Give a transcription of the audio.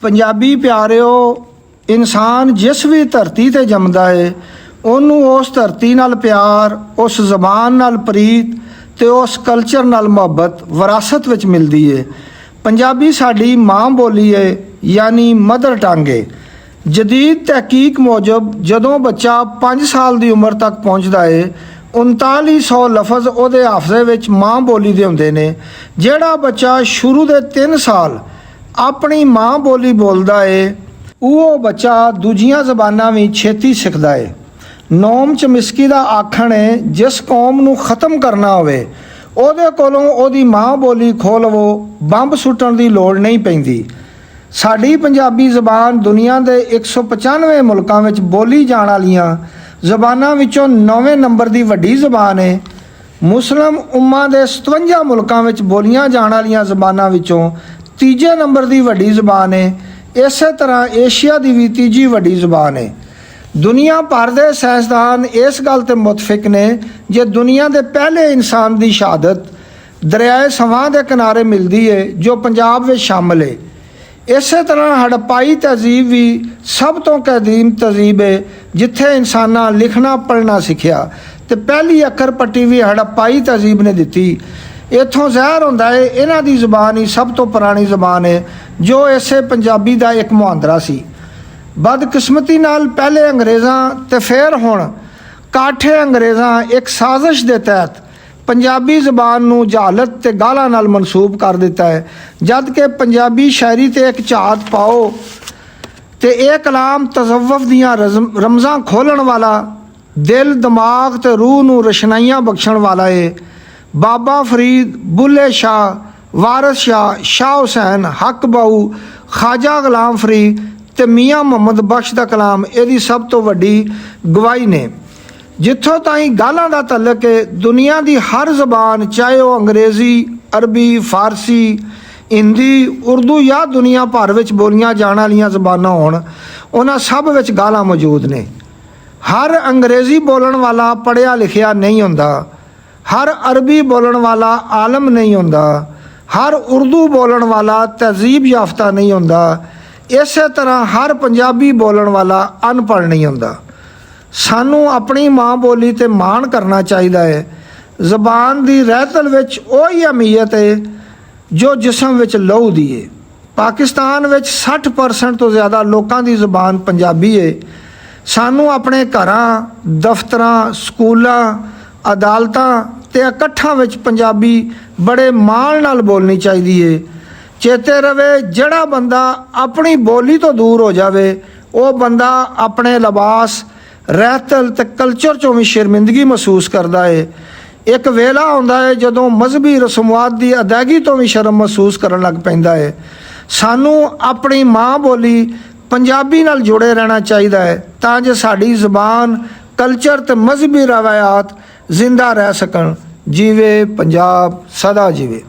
पंजाबी प्यारिओ, इंसान जिस भी धरती ते जमदा है ਉਹਨੂੰ उस धरती नाल प्यार, उस जबान नाल प्रीत ते उस कल्चर नाल मुहब्बत विरासत विच मिलदी है। पंजाबी साडी माँ बोली है, यानी मदर टंग है। जदीद तहकीक मुजब जदों बच्चा 5 साल की उम्र तक पहुँचता है 3900 लफज ਉਹਦੇ ਹਾਫਜ਼ੇ ਵਿੱਚ माँ बोली ਦੇ ਹੁੰਦੇ ਨੇ। ਜਿਹੜਾ ਬੱਚਾ ਸ਼ੁਰੂ ਦੇ 3 ਸਾਲ ਆਪਣੀ ਮਾਂ ਬੋਲੀ ਬੋਲਦਾ ਹੈ ਉਹ ਬੱਚਾ ਦੂਜੀਆਂ ਜ਼ਬਾਨਾਂ ਵੀ ਛੇਤੀ ਸਿੱਖਦਾ ਹੈ। ਨੌਮ ਚਮਿਸਕੀ ਦਾ ਆਖਣ ਹੈ, ਜਿਸ ਕੌਮ ਨੂੰ ਖਤਮ ਕਰਨਾ ਹੋਵੇ ਉਹਦੇ ਕੋਲੋਂ ਉਹਦੀ ਮਾਂ ਬੋਲੀ ਖੋਹ ਲਵੋ, ਬੰਬ ਸੁੱਟਣ ਦੀ ਲੋੜ ਨਹੀਂ ਪੈਂਦੀ। ਸਾਡੀ ਪੰਜਾਬੀ ਜ਼ਬਾਨ ਦੁਨੀਆ ਦੇ 195 ਮੁਲਕਾਂ ਵਿੱਚ ਬੋਲੀ ਜਾਣ ਵਾਲੀਆਂ ਜ਼ਬਾਨਾਂ ਵਿੱਚੋਂ 9ਵੇਂ ਨੰਬਰ ਦੀ ਵੱਡੀ ਜ਼ਬਾਨ ਹੈ। ਮੁਸਲਿਮ ਉਮਾ ਦੇ 57 ਮੁਲਕਾਂ ਵਿੱਚ ਬੋਲੀਆਂ ਜਾਣ ਵਾਲੀਆਂ ਜ਼ਬਾਨਾਂ ਵਿੱਚੋਂ 3 ਨੰਬਰ ਦੀ ਵੱਡੀ ਜ਼ਬਾਨ ਹੈ। ਇਸੇ ਤਰ੍ਹਾਂ ਏਸ਼ੀਆ ਦੀ ਵੀ 3ਜੀ ਵੱਡੀ ਜ਼ਬਾਨ ਹੈ। ਦੁਨੀਆ ਭਰ ਦੇ ਸਾਇੰਸਦਾਨ ਇਸ ਗੱਲ 'ਤੇ ਮੁਤਫਿਕ ਨੇ ਜੇ ਦੁਨੀਆ ਦੇ ਪਹਿਲੇ ਇਨਸਾਨ ਦੀ ਸ਼ਹਾਦਤ ਦਰਿਆਏ ਸਵਾਂ ਦੇ ਕਿਨਾਰੇ ਮਿਲਦੀ ਹੈ ਜੋ ਪੰਜਾਬ ਵਿੱਚ ਸ਼ਾਮਲ ਹੈ। ਇਸੇ ਤਰ੍ਹਾਂ ਹੜੱਪਾਈ ਤਹਿਜ਼ੀਬ ਵੀ ਸਭ ਤੋਂ ਕਦੀਮ ਤਹਿਜ਼ੀਬ ਹੈ ਜਿੱਥੇ ਇਨਸਾਨਾਂ ਲਿਖਣਾ ਪੜ੍ਹਨਾ ਸਿੱਖਿਆ ਤੇ ਪਹਿਲੀ ਅੱਖਰ ਪੱਟੀ ਵੀ ਹੜੱਪਾਈ ਤਹਿਜ਼ੀਬ ਨੇ ਦਿੱਤੀ। ਇੱਥੋਂ ਜ਼ਾਹਿਰ ਹੁੰਦਾ ਹੈ ਇਹਨਾਂ ਦੀ ਜ਼ਬਾਨ ਹੀ ਸਭ ਤੋਂ ਪੁਰਾਣੀ ਜ਼ਬਾਨ ਹੈ ਜੋ ਇਸੇ ਪੰਜਾਬੀ ਦਾ ਇੱਕ ਮੁਹਾਂਦਰਾ ਸੀ। ਬਦਕਿਸਮਤੀ ਨਾਲ ਪਹਿਲੇ ਅੰਗਰੇਜ਼ਾਂ ਤੇ ਫਿਰ ਹੁਣ ਕਾਠੇ ਅੰਗਰੇਜ਼ਾਂ ਇੱਕ ਸਾਜ਼ਿਸ਼ ਦੇ ਤਹਿਤ ਪੰਜਾਬੀ ਜ਼ਬਾਨ ਨੂੰ ਜਹਾਲਤ ਤੇ ਗਾਲਾਂ ਨਾਲ ਮਨਸੂਬ ਕਰ ਦਿੱਤਾ ਹੈ, ਜਦ ਕਿ ਪੰਜਾਬੀ ਸ਼ਾਇਰੀ ਤੇ ਇੱਕ ਝਾਤ ਪਾਓ ਤੇ ਇਹ ਕਲਾਮ ਤਜ਼ਵੁਫ ਦੀਆਂ ਰਮਜ਼ਾਂ ਖੋਲ੍ਹਣ ਵਾਲਾ, ਦਿਲ ਦਿਮਾਗ ਤੇ ਰੂਹ ਨੂੰ ਰਸ਼ਨਾਈਆਂ ਬਖਸ਼ਣ ਵਾਲਾ ਹੈ। ਬਾਬਾ ਫਰੀਦ, ਬੁੱਲੇ ਸ਼ਾਹ, ਵਾਰਿਸ ਸ਼ਾਹ, ਸ਼ਾਹ ਹੁਸੈਨ, ਹੱਕ ਬਾਊ, ਖਾਜਾ ਗੁਲਾਮ ਫਰੀਦ ਤੇ ਮੀਆਂ ਮੁਹੰਮਦ ਬਖਸ਼ ਦਾ ਕਲਾਮ ਇਹਦੀ ਸਭ ਤੋਂ ਵੱਡੀ ਗਵਾਹੀ ਨੇ। ਜਿੱਥੋਂ ਤਾਈਂ ਗਾਲਾਂ ਦਾ ਤਾਲੁਕ ਹੈ, ਦੁਨੀਆ ਦੀ ਹਰ ਜ਼ਬਾਨ, ਚਾਹੇ ਉਹ ਅੰਗਰੇਜ਼ੀ, ਅਰਬੀ, ਫਾਰਸੀ, ਹਿੰਦੀ, ਉਰਦੂ ਜਾਂ ਦੁਨੀਆ ਭਰ ਵਿੱਚ ਬੋਲੀਆਂ ਜਾਣ ਵਾਲੀਆਂ ਜ਼ਬਾਨਾਂ ਹੋਣ, ਉਹਨਾਂ ਸਭ ਵਿੱਚ ਗਾਲਾਂ ਮੌਜੂਦ ਨੇ। ਹਰ ਅੰਗਰੇਜ਼ੀ ਬੋਲਣ ਵਾਲਾ ਪੜ੍ਹਿਆ ਲਿਖਿਆ ਨਹੀਂ ਹੁੰਦਾ, ਹਰ ਅਰਬੀ ਬੋਲਣ ਵਾਲਾ ਆਲਮ ਨਹੀਂ ਹੁੰਦਾ, ਹਰ ਉਰਦੂ ਬੋਲਣ ਵਾਲਾ ਤਹਿਜ਼ੀਬ ਯਾਫਤਾ ਨਹੀਂ ਹੁੰਦਾ। ਇਸੇ ਤਰ੍ਹਾਂ ਹਰ ਪੰਜਾਬੀ ਬੋਲਣ ਵਾਲਾ ਅਨਪੜ੍ਹ ਨਹੀਂ ਹੁੰਦਾ। ਸਾਨੂੰ ਆਪਣੀ ਮਾਂ ਬੋਲੀ 'ਤੇ ਮਾਣ ਕਰਨਾ ਚਾਹੀਦਾ ਹੈ। ਜ਼ਬਾਨ ਦੀ ਰਹਿਤਲ ਵਿੱਚ ਉਹੀ ਅਹਿਮੀਅਤ ਹੈ ਜੋ ਜਿਸਮ ਵਿੱਚ ਲਹੂ ਦੀ ਹੈ। ਪਾਕਿਸਤਾਨ ਵਿੱਚ 60% ਤੋਂ ਜ਼ਿਆਦਾ ਲੋਕਾਂ ਦੀ ਜ਼ਬਾਨ ਪੰਜਾਬੀ ਹੈ। ਸਾਨੂੰ ਆਪਣੇ ਘਰਾਂ, ਦਫ਼ਤਰਾਂ, ਸਕੂਲਾਂ, ਅਦਾਲਤਾਂ ਤੇ ਇਕੱਠਾਂ ਵਿੱਚ ਪੰਜਾਬੀ ਬੜੇ ਮਾਣ ਨਾਲ ਬੋਲਣੀ ਚਾਹੀਦੀ ਹੈ। ਚੇਤੇ ਰਵੇ, ਜਿਹੜਾ ਬੰਦਾ ਆਪਣੀ ਬੋਲੀ ਤੋਂ ਦੂਰ ਹੋ ਜਾਵੇ ਉਹ ਬੰਦਾ ਆਪਣੇ ਲਿਬਾਸ, ਰਹਿਤਲ ਤੇ ਕਲਚਰ 'ਚੋਂ ਵੀ ਸ਼ਰਮਿੰਦਗੀ ਮਹਿਸੂਸ ਕਰਦਾ ਹੈ। ਇੱਕ ਵੇਲਾ ਆਉਂਦਾ ਹੈ ਜਦੋਂ ਮਜ਼ਹਬੀ ਰਸੂਮਾਤ ਦੀ ਅਦਾਇਗੀ ਤੋਂ ਵੀ ਸ਼ਰਮ ਮਹਿਸੂਸ ਕਰਨ ਲੱਗ ਪੈਂਦਾ ਹੈ। ਸਾਨੂੰ ਆਪਣੀ ਮਾਂ ਬੋਲੀ ਪੰਜਾਬੀ ਨਾਲ ਜੁੜੇ ਰਹਿਣਾ ਚਾਹੀਦਾ ਹੈ ਤਾਂ ਜੋ ਸਾਡੀ ਜ਼ਬਾਨ, ਕਲਚਰ ਤੇ ਮਜ਼ਹਬੀ ਰਵਾਇਤ ਜ਼ਿੰਦਾ ਰਹਿ ਸਕਣ। ਜੀਵੇ ਪੰਜਾਬ, ਸਦਾ ਜੀਵੇ।